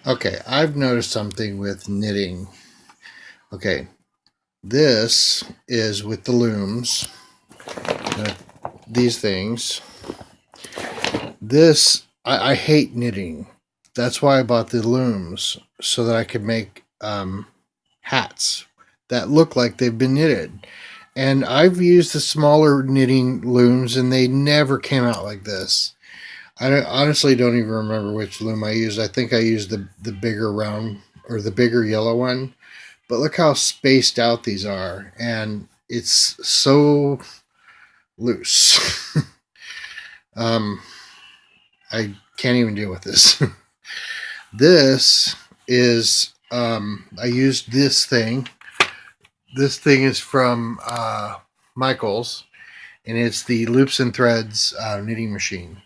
Okay, I've noticed something with knitting. Okay, this is with the looms, these things. I hate knitting. That's why I bought the looms, so that I could make hats that look like they've been knitted. And I've used the smaller knitting looms, and they never came out like this. Honestly don't even remember which loom I used. I think I used the bigger round or the bigger yellow one. But look how spaced out these are, and it's so loose. um, I can't even deal with this. This is I used this thing. This thing is from Michaels, and it's the Loops and Threads knitting machine.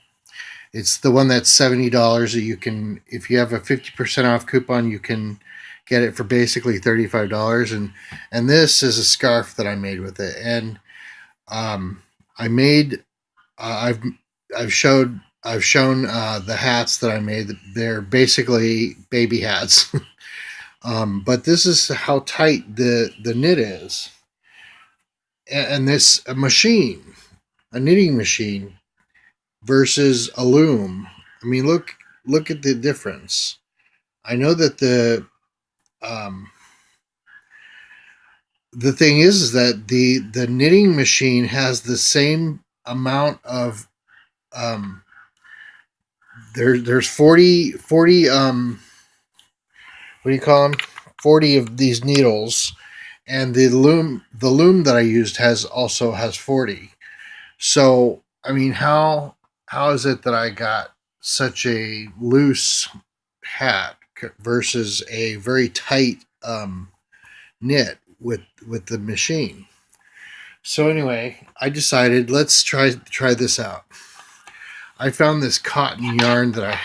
It's the one that's $70 that you can, if you have a 50% off coupon, you can get it for basically $35. And this is a scarf that I made with it. And I made, I've I've shown the hats that I made. They're basically baby hats. But this is how tight the knit is. And this a machine, a knitting machine versus a loom. I mean, look at the difference. I know that um, the thing is that the knitting machine has the same amount of um, there's 40 what do you call them, 40 of these needles, and the loom that I used has 40. So I mean, how is it that I got such a loose hat versus a very tight knit with the machine? So anyway, I decided let's try this out. I found this cotton yarn that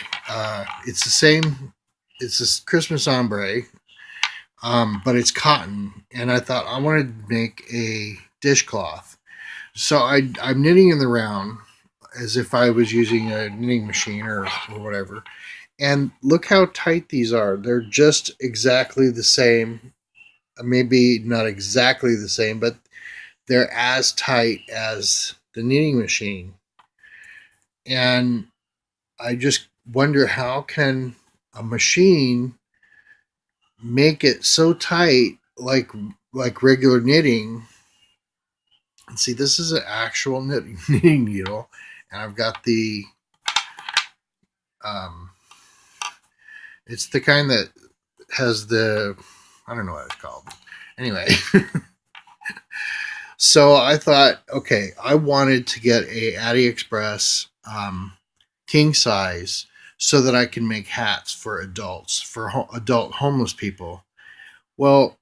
it's the same. It's this Christmas ombre, but it's cotton, and I thought I wanted to make a dishcloth. So I'm knitting in the round as if I was using a knitting machine or whatever. And look how tight these are. They're just exactly the same. Maybe not exactly the same, but they're as tight as the knitting machine. And I just wonder, how can a machine make it so tight like regular knitting? And see, this is an actual knitting needle, and I've got the um, it's the kind that has the, I don't know what it's called. Anyway, so I thought, okay, I wanted to get a AliExpress king size so that I can make hats for adults, for adult homeless people. Well,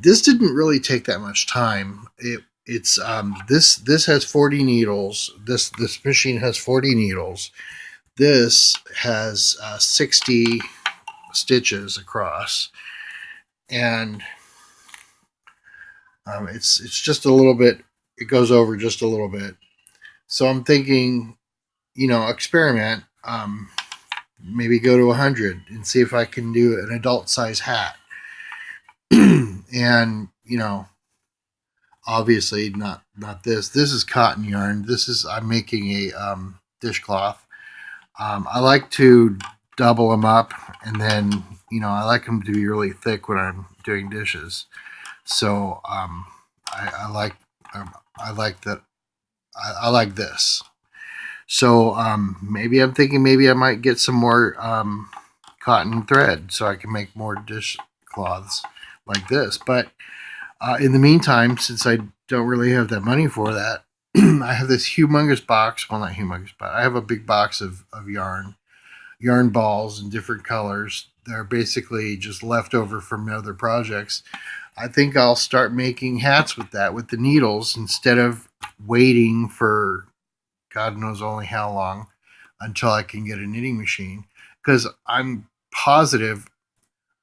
this didn't really take that much time. This has 40 needles. This machine has 40 needles. This has 60 stitches across, and it's just a little bit. It goes over just a little bit. So I'm thinking, experiment. Maybe go to 100 and see if I can do an adult size hat. And obviously not this. This is cotton yarn. This is I'm making a dishcloth. I like to double them up, and then I like them to be really thick when I'm doing dishes. So I like I like that. I like this. So maybe I'm thinking maybe I might get some more cotton thread so I can make more dishcloths like this. But in the meantime, since I don't really have that money for that, I have this humongous box. Well, not humongous, but I have a big box of yarn balls in different colors. They're basically just leftover from other projects. I think I'll start making hats with that, with the needles, instead of waiting for God knows only how long until I can get a knitting machine. Because I'm positive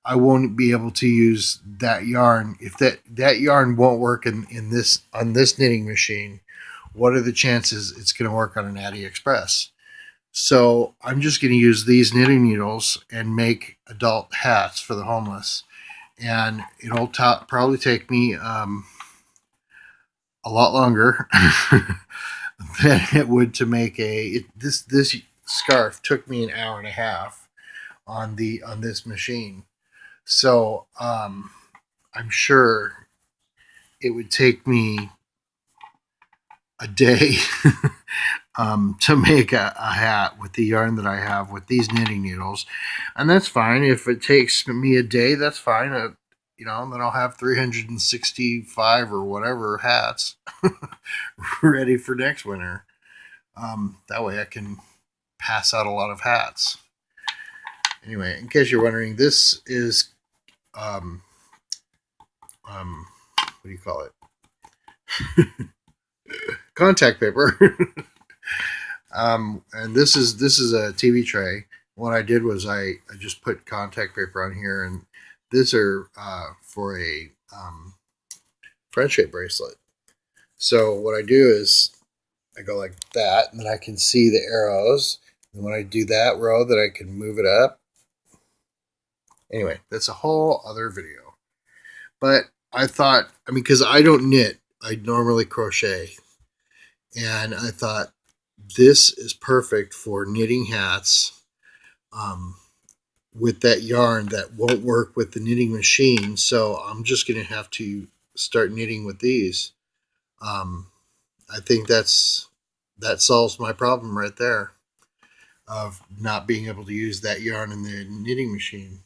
I won't be able to use that yarn. If that yarn won't work in this on this knitting machine, what are the chances it's going to work on an AliExpress? So I'm just going to use these knitting needles and make adult hats for the homeless. And it'll probably take me a lot longer than it would to make this scarf took me an hour and a half on this machine. So I'm sure it would take me a day to make a hat with the yarn that I have with these knitting needles, and that's fine. If it takes me a day, that's fine. Then I'll have 365 or whatever hats ready for next winter. That way I can pass out a lot of hats. Anyway, in case you're wondering, this is what do you call it? Contact paper. And this is a TV tray. What I did was I just put contact paper on here, and these are for a friendship bracelet. So what I do is I go like that, and then I can see the arrows. And when I do that row, that I can move it up. Anyway, that's a whole other video. But I thought, because I don't knit, I normally crochet. And I thought this is perfect for knitting hats with that yarn that won't work with the knitting machine. So I'm just going to have to start knitting with these. I think that solves my problem right there of not being able to use that yarn in the knitting machine.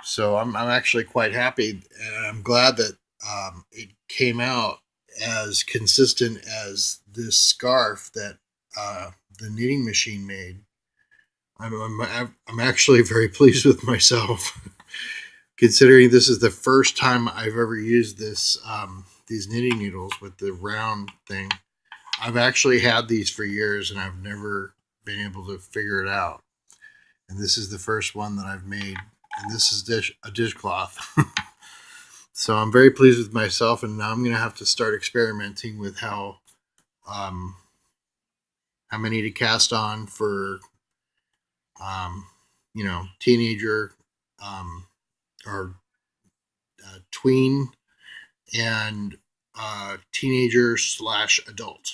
So I'm actually quite happy, and I'm glad that it came out as consistent as this scarf that the knitting machine made. I'm actually very pleased with myself, considering this is the first time I've ever used these knitting needles with the round thing. I've actually had these for years, and I've never been able to figure it out. And this is the first one that I've made, and this is a dishcloth. So I'm very pleased with myself, and now I'm going to have to start experimenting with how many to cast on for teenager or tween and teenager / adult.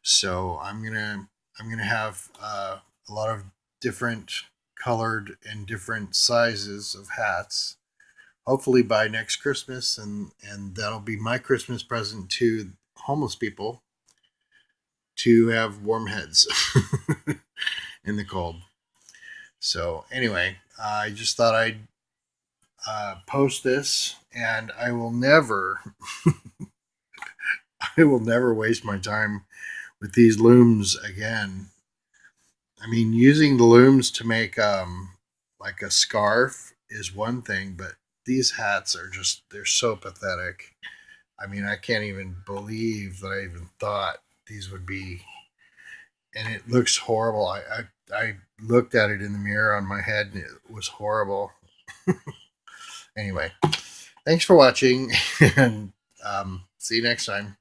So I'm gonna have a lot of different colored and different sizes of hats. Hopefully by next Christmas, and that'll be my Christmas present to homeless people, to have warm heads in the cold. So anyway, I just thought I'd post this, and I will never waste my time with these looms again. Using the looms to make like a scarf is one thing, but these hats are they're so pathetic. I can't even believe that I even thought these would be, and it looks horrible. I looked at it in the mirror on my head, and it was horrible. Anyway, thanks for watching, and see you next time.